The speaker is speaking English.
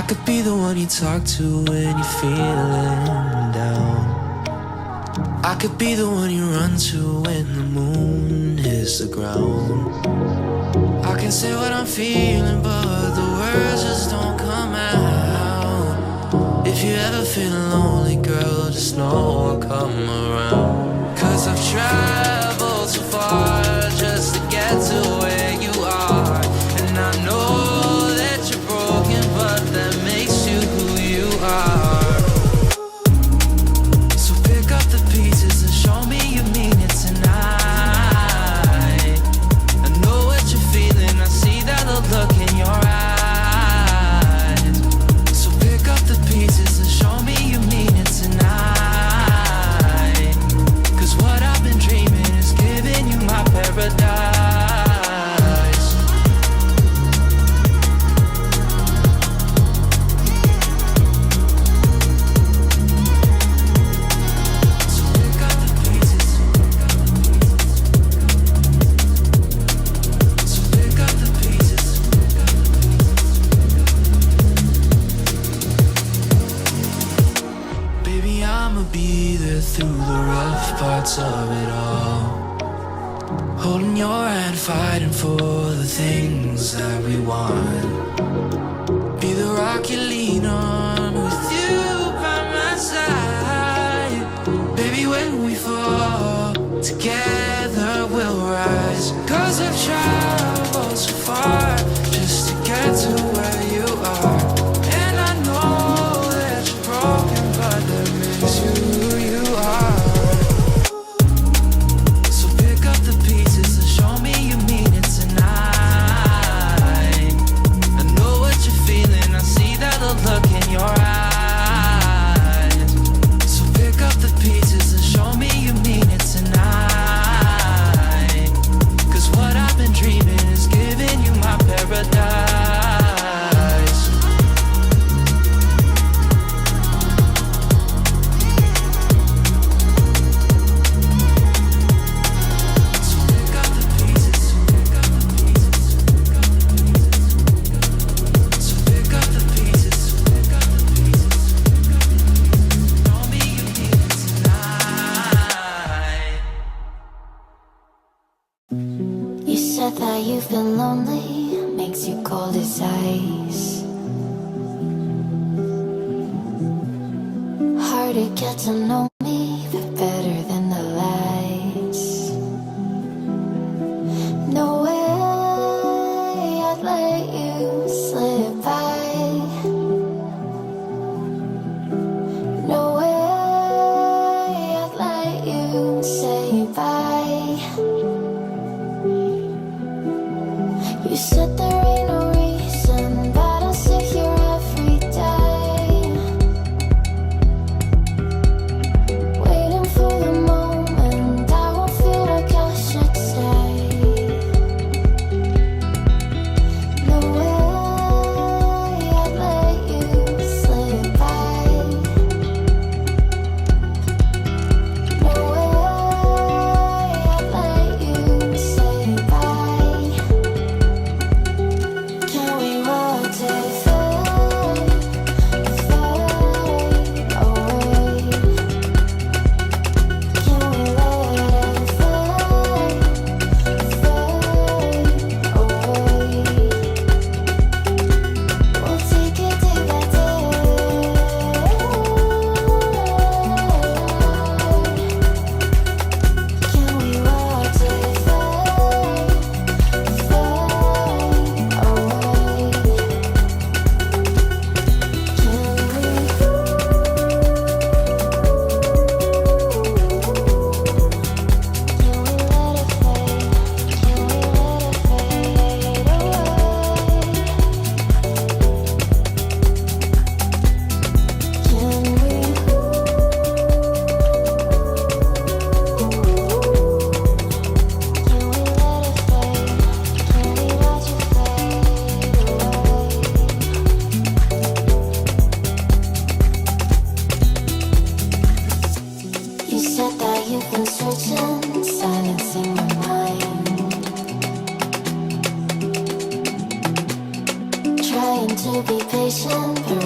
could be the one you talk to when you're feeling down. I could be the one you run to when the moon hits the ground. I can say what I'm feeling, but the words just don't come out. If you ever feel lonely, girl, just know I'll come around. 'Cause I've traveled so far just to get to where you are. And I know that you're broken, but that makes you who you are. So pick up the pieces and show me you mean it tonight. I know what you're feeling, I see that look in your eyes. So pick up the pieces and show me you mean it tonight. 'Cause what I've been dreaming is giving you my paradise. Be there through the rough parts of it all, holding your hand, fighting for the things that we want. Be the rock you lean on, with you by my side. Baby, when we fall, together we'll rise. 'Cause I've traveled so far just to get to where you are. And I know that you're broken, but that makes you who you are. So pick up the pieces and show me you mean it tonight. I know what you're feeling, I see that look in your eyes. So pick up the pieces and show me you mean it tonight. 'Cause what I've been dreaming is giving you my paradise. That you've been lonely makes you cold as ice. Hard to get to know me, but better than the lies. No way I'd let you slip by. No way I'd let you say bye. You said there ain't no reason, but I'll sit here every day, waiting for the moment I won't feel like I should say. No way I'd let you slip by. No way I'd let you say bye. Can we watch it fade, fade away? Can we let it fade, fade away? We'll take it day by day. Can we watch it fade, fade away? You said that you've been searching, silencing my mind, trying to be patient. patient.